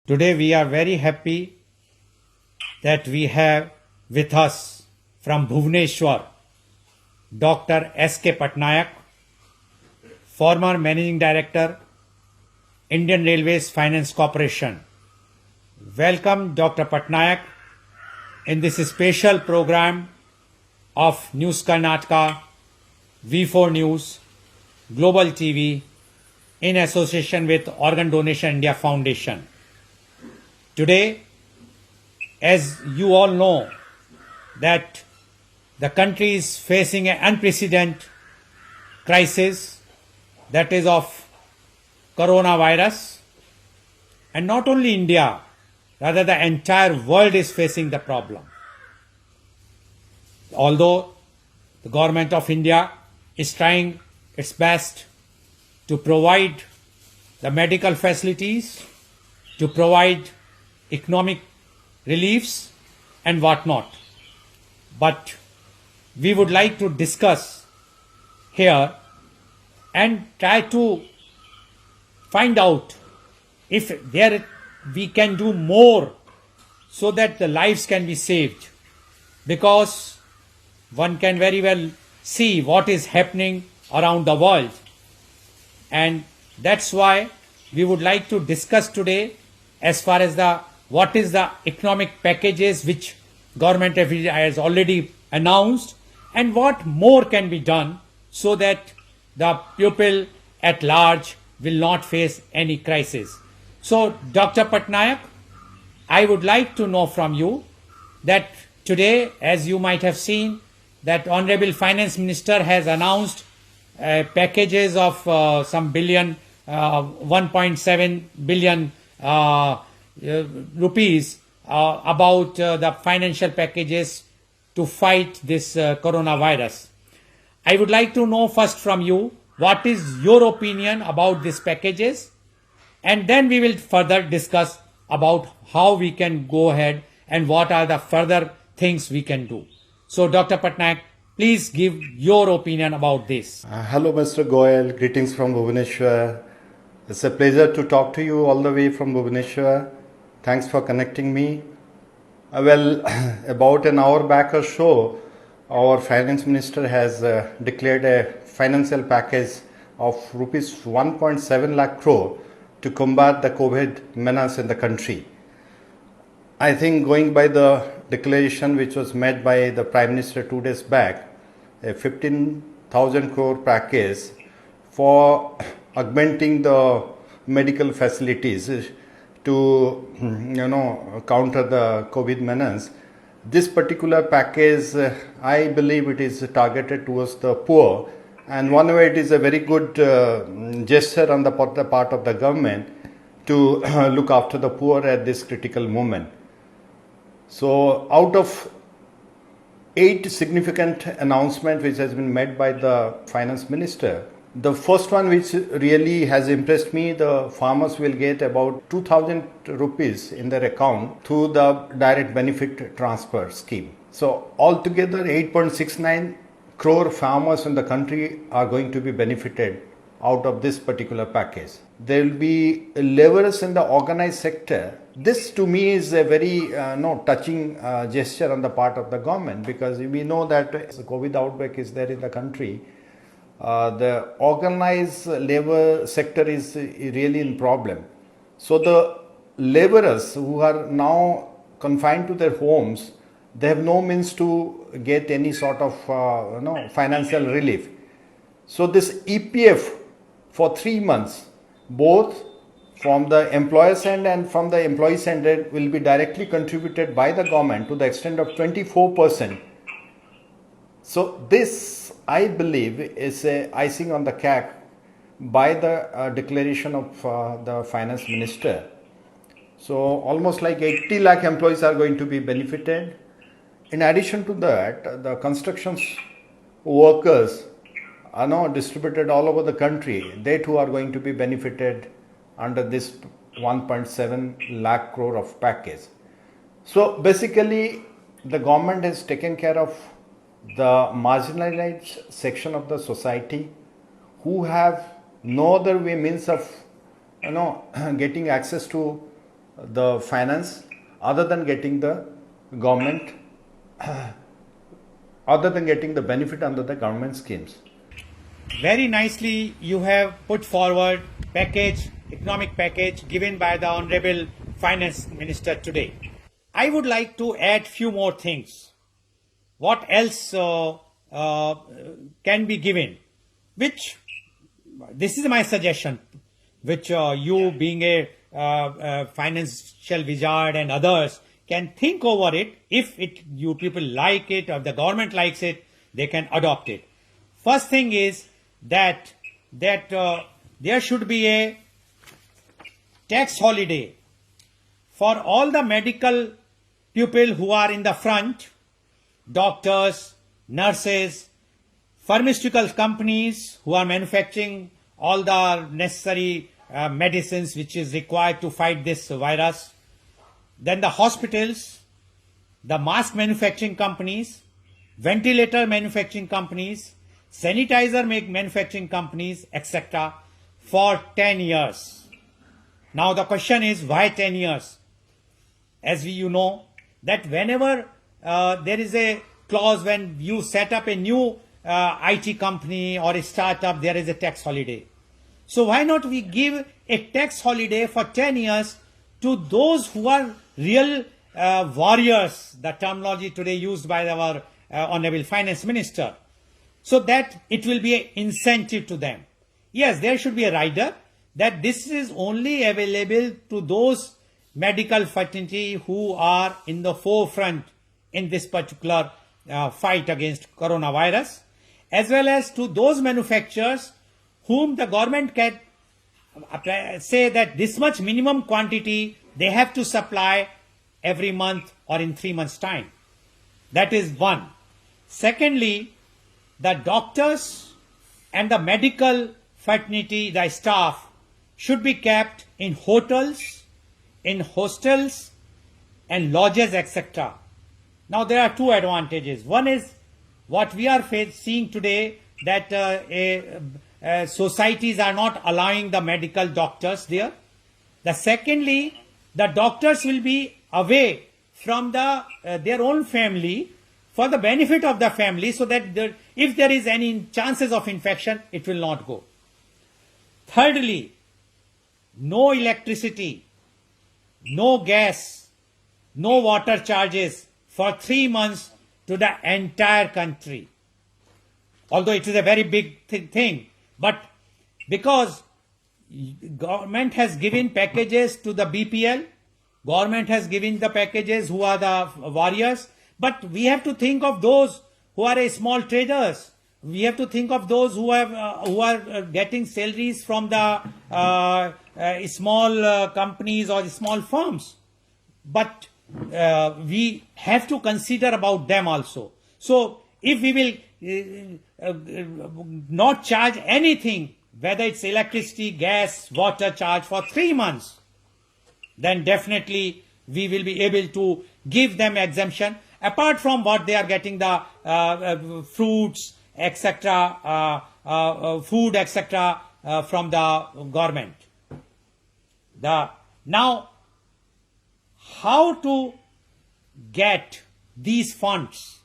Today we are very happy that we have with us from Bhubaneswar Dr. S.K. Patnaik, former Managing Director, Indian Railways Finance Corporation. Welcome Dr. Patnaik in this special program of News Karnataka, V4 News, Global TV in association with Organ Donation India Foundation. Today, as you all know, that the country is facing an unprecedented crisis, that is of coronavirus, and not only India, rather the entire world is facing the problem. Although the government of India is trying its best to provide the medical facilities, to provide economic reliefs and whatnot. But we would like to discuss here and try to find out if there we can do more so that the lives can be saved, because one can very well see what is happening around the world, and that's why we would like to discuss today as far as the what is the economic packages which government of India has already announced and what more can be done so that the people at large will not face any crisis. So Dr. Patnaik, I would like to know from you that today, as you might have seen, that Honorable Finance Minister has announced packages of some billion, 1.7 billion rupees about the financial packages to fight this coronavirus. I would like to know first from you, what is your opinion about these packages, and then we will further discuss about how we can go ahead and what are the further things we can do. So Dr. Patnaik, please give your opinion about this. Hello, Mr. Goyal. Greetings from Bhubaneswar. It's a pleasure to talk to you all the way from Bhubaneswar. Thanks for connecting me. Well, about an hour back or so, our finance minister has declared a financial package of rupees 1.7 lakh crore to combat the COVID menace in the country. I think going by the declaration which was made by the Prime Minister 2 days back, a 15,000 crore package for augmenting the medical facilities to counter the COVID menace. This particular package, I believe it is targeted towards the poor, and one way it is a very good gesture on the part of the government to look after the poor at this critical moment. So out of 8 significant announcements which has been made by the finance minister, the first one which really has impressed me, the farmers will get about 2,000 rupees in their account through the direct benefit transfer scheme. So altogether 8.69 crore farmers in the country are going to be benefited out of this particular package. There will be laborers in the organized sector. This to me is a very touching gesture on the part of the government, because we know that the COVID outbreak is there in the country. The organized labor sector is really in problem. So the laborers who are now confined to their homes, they have no means to get any sort of financial relief. So this EPF for 3 months, both from the employer's end and from the employee's end, will be directly contributed by the government to the extent of 24%. So this, I believe, is a icing on the cake by the declaration of the finance minister. So almost like 80 lakh employees are going to be benefited. In addition to that, the construction workers are now distributed all over the country. They too are going to be benefited under this 1.7 lakh crore of package. So basically, the government has taken care of the marginalized section of the society who have no other way means of getting access to the finance other than getting the government, other than getting the benefit under the government schemes. Very nicely you have put forward economic package given by the Honorable Finance Minister today. I would like to add few more things. What else can be given? Which, this is my suggestion, which you being a financial wizard and others can think over it. If you people like it or the government likes it, they can adopt it. First thing is that there should be a tax holiday for all the medical people who are in the front, doctors, nurses, pharmaceutical companies who are manufacturing all the necessary medicines which is required to fight this virus, then the hospitals, the mask manufacturing companies, ventilator manufacturing companies, sanitizer manufacturing companies, etc. for 10 years. Now the question is, why 10 years? As you know, that whenever there is a clause when you set up a new IT company or a startup, there is a tax holiday. So why not we give a tax holiday for 10 years to those who are real warriors, the terminology today used by our Honorable Finance Minister, so that it will be an incentive to them. Yes, there should be a rider that this is only available to those medical fraternity who are in the forefront in this particular fight against coronavirus, as well as to those manufacturers whom the government can say that this much minimum quantity they have to supply every month or in 3 months' time. That is one. Secondly, the doctors and the medical fraternity, the staff, should be kept in hotels, in hostels and lodges, etc. Now there are two advantages. One is what we are seeing today, that societies are not allowing the medical doctors there. The secondly, the doctors will be away from their own family for the benefit of the family, so that if there is any chances of infection, it will not go. Thirdly, no electricity, no gas, no water charges for 3 months to the entire country. Although it is a very big thing, but because government has given packages to the BPL, government has given the packages who are the warriors, but we have to think of those who are small traders. We have to think of those who are getting salaries from the small companies or small firms. But we have to consider about them also. So if we will not charge anything, whether it's electricity, gas, water charge for 3 months, then definitely we will be able to give them exemption, apart from what they are getting, the fruits, etc., food, etc., from the government. Now, how to get these funds?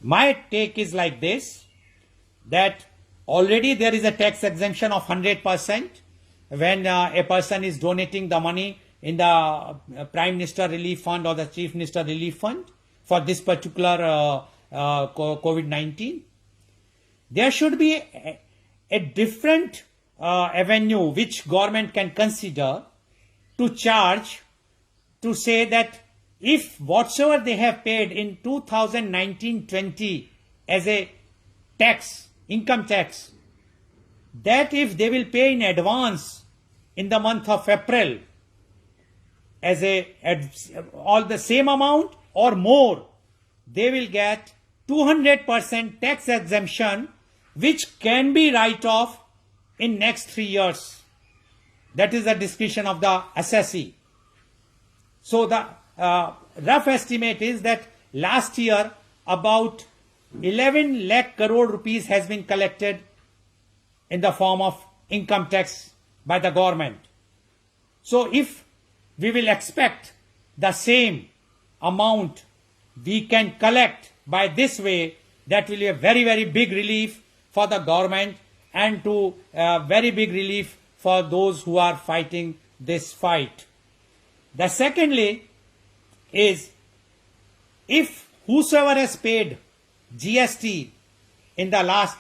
My take is like this, that already there is a tax exemption of 100% when a person is donating the money in the Prime Minister Relief Fund or the Chief Minister Relief Fund for this particular COVID-19. There should be a different avenue which government can consider to charge, to say that if whatsoever they have paid in 2019-20 as a tax, income tax, that if they will pay in advance in the month of April as all the same amount or more, they will get 200% tax exemption, which can be write off in next 3 years. That is the discretion of the assessee. So the rough estimate is that last year about 11 lakh crore rupees has been collected in the form of income tax by the government. So if we will expect the same amount we can collect by this way, that will be a very, very big relief for the government and to very big relief for those who are fighting this fight. The secondly is, if whosoever has paid GST in the last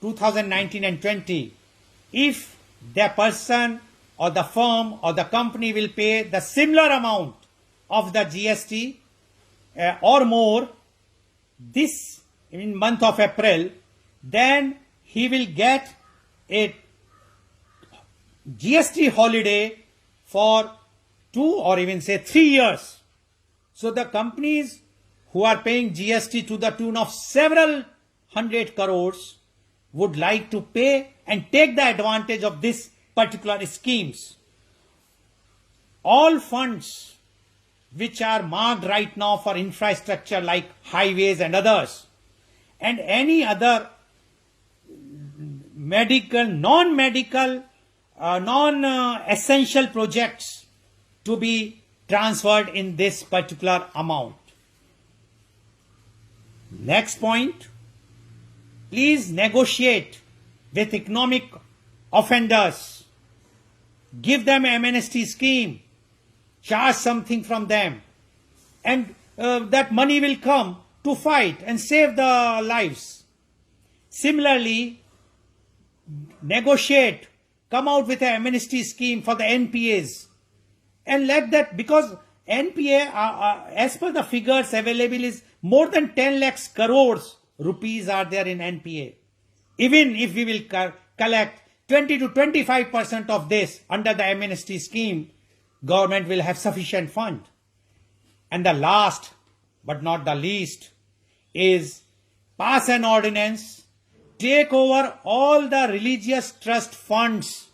2019 and 20, if the person or the firm or the company will pay the similar amount of the GST or more this in month of April, then he will get a GST holiday for 2 or even say 3 years. So the companies who are paying GST to the tune of several hundred crores would like to pay and take the advantage of this particular schemes. All funds which are marked right now for infrastructure like highways and others, and any other medical, non-medical, non-essential projects to be transferred in this particular amount. Next point, please negotiate with economic offenders, give them an amnesty scheme, charge something from them, and that money will come to fight and save the lives. Similarly, negotiate, come out with an amnesty scheme for the NPAs, and let that, because NPA, as per the figures available, is more than 10 lakhs crores rupees are there in NPA. Even if we will collect 20 to 25% of this under the amnesty scheme, government will have sufficient fund. And the last but not the least is pass an ordinance, take over all the religious trust funds,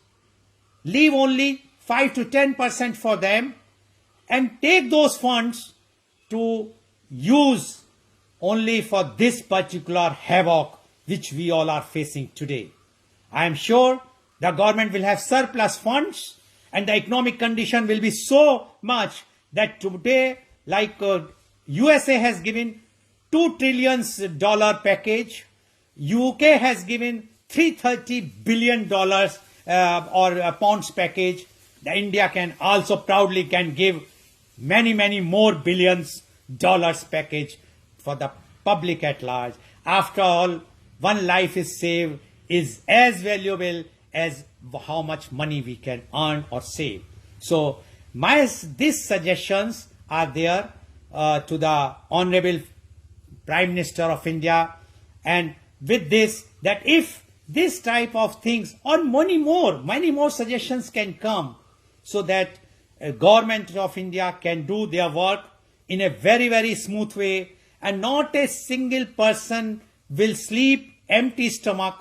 leave only 5 to 10% for them, and take those funds to use only for this particular havoc which we all are facing today. I am sure the government will have surplus funds and the economic condition will be so much that today, like USA has given $2 trillion package, UK has given $330 billion or pounds package, the India can also proudly give many more billions dollars package for the public at large. After all, one life is saved is as valuable as how much money we can earn or save. So these suggestions are there to the Honorable Prime Minister of India, and with this, that if this type of things or many more suggestions can come, so that government of India can do their work in a very, very smooth way, and not a single person will sleep empty stomach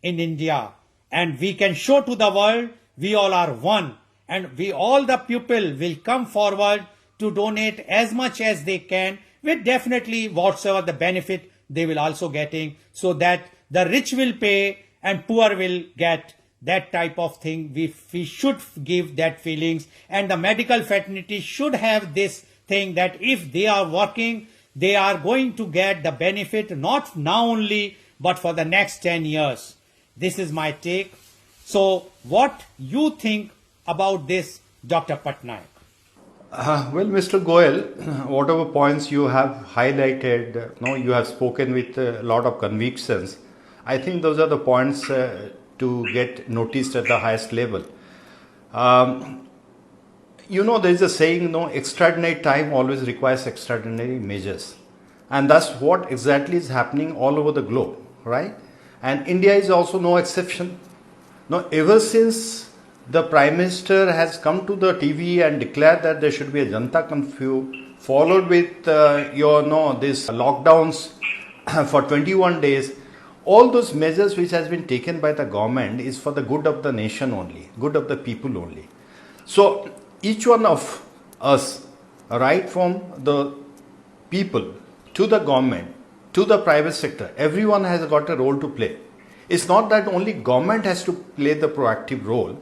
in India. And we can show to the world we all are one, and we all the people will come forward to donate as much as they can, with definitely whatsoever the benefit they will also getting, so that the rich will pay and poor will get. That type of thing we should give that feelings, and the medical fraternity should have this thing that if they are working, they are going to get the benefit not now only but for the next 10 years. This is my take. So what you think about this, Dr. Patnaik? Well, Mr. Goel, whatever points you have highlighted, you have spoken with a lot of convictions. I think those are the points to get noticed at the highest level. There is a saying, extraordinary time always requires extraordinary measures. And that's what exactly is happening all over the globe, right? And India is also no exception. Ever since the Prime Minister has come to the TV and declared that there should be a Janata curfew, followed with this lockdowns for 21 days, all those measures which has been taken by the government is for the good of the nation only, good of the people only. So each one of us, right from the people to the government to the private sector, everyone has got a role to play. It's not that only government has to play the proactive role.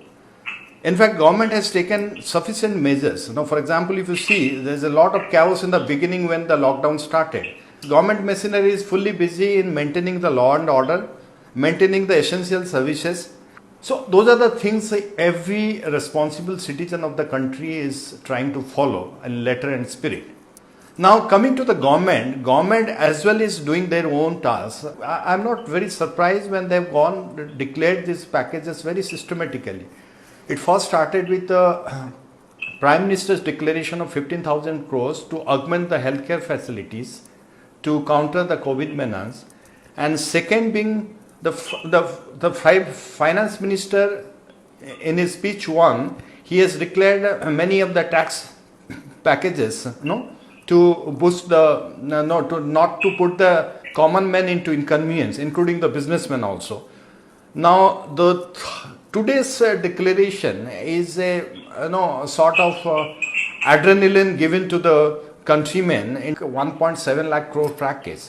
In fact, government has taken sufficient measures. Now, for example, if you see, there's a lot of chaos in the beginning when the lockdown started. Government machinery is fully busy in maintaining the law and order, maintaining the essential services. So those are the things every responsible citizen of the country is trying to follow in letter and spirit. Now coming to the government as well is doing their own tasks. I'm not very surprised when they've declared these packages very systematically. It first started with the Prime Minister's declaration of 15,000 crores to augment the healthcare facilities to counter the COVID menace, and second being the finance minister in his speech one, he has declared many of the tax packages, to boost not to put the common man into inconvenience, including the businessmen also. Now today's declaration is a sort of adrenaline given to the countrymen in 1.7 lakh crore package.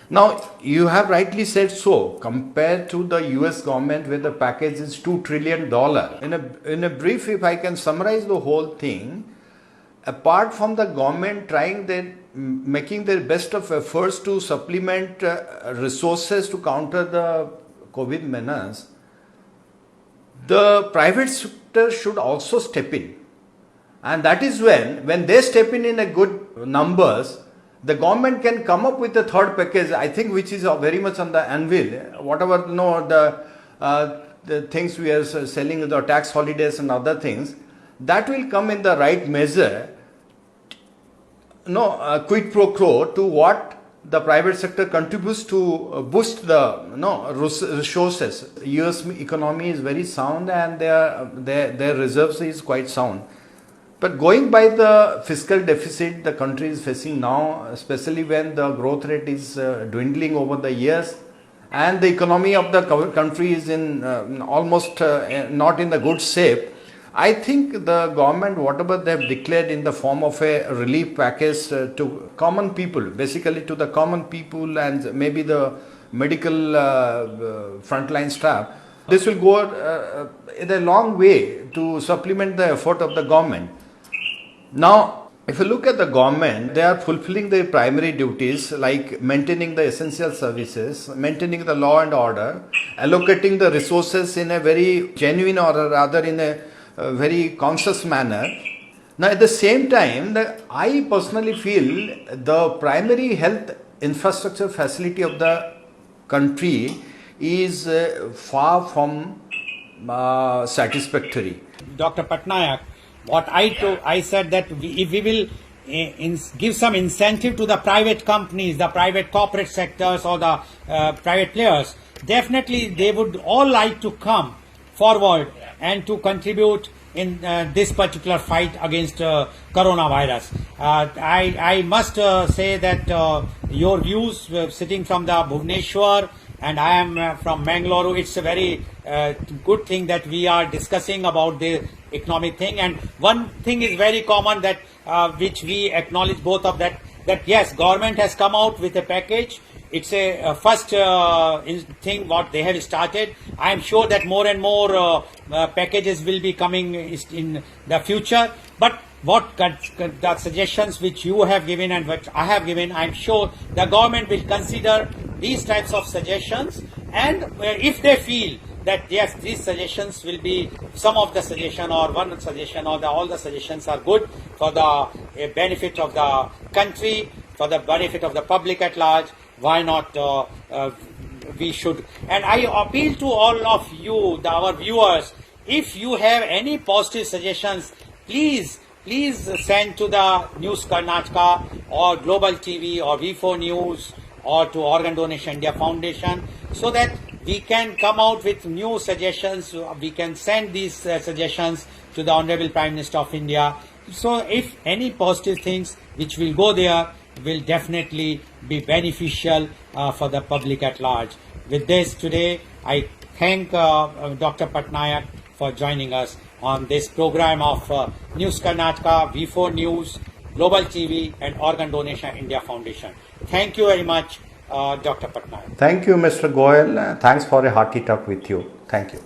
Now you have rightly said so, compared to the US government where the package is $2 trillion. In a brief, if I can summarize the whole thing, apart from the government making their best of efforts to supplement resources to counter the COVID menace, the private sector should also step in. And that is when they step in a good numbers, the government can come up with a third package, I think, which is very much on the anvil. Whatever the things we are selling, the tax holidays and other things, that will come in the right measure, quid pro quo to what the private sector contributes to boost the resources. US economy is very sound and their reserves is quite sound. But going by the fiscal deficit the country is facing now, especially when the growth rate is dwindling over the years, and the economy of the country is in almost not in the good shape, I think the government, whatever they have declared in the form of a relief package to common people, basically to the common people and maybe the medical frontline staff, this will go in a long way to supplement the effort of the government. Now, if you look at the government, they are fulfilling their primary duties like maintaining the essential services, maintaining the law and order, allocating the resources in a very genuine or rather in a very conscious manner. Now at the same time, I personally feel the primary health infrastructure facility of the country is far from satisfactory. Dr. Patnaik, what I said that if we will give some incentive to the private companies, the private corporate sectors or the private players, definitely they would all like to come forward and to contribute in this particular fight against coronavirus. I must say that your views sitting from the Bhubaneswar and I am from Mangalore, it's a very good thing that we are discussing about the economic thing. And one thing is very common that which we acknowledge both of that yes, government has come out with a package. It's a first thing what they have started. I am sure that more and more packages will be coming in the future. But what the suggestions which you have given and what I have given, I am sure the government will consider these types of suggestions. And if they feel that yes, these suggestions will be some of the suggestion or one suggestion or all the suggestions are good for the benefit of the country, for the benefit of the public at large, why not we should. And I appeal to all of you, our viewers, if you have any positive suggestions, please send to the News Karnataka or Global TV or V4 News or to Organ Donation India Foundation, so that we can come out with new suggestions. We can send these suggestions to the Honorable Prime Minister of India. So if any positive things which will go there will definitely be beneficial for the public at large. With this today, I thank Dr. Patnaik for joining us on this program of News Karnataka, V4 News, Global TV and Organ Donation India Foundation. Thank you very much, Dr. Patnaik. Thank you, Mr. Goyal. Thanks for a hearty talk with you. Thank you.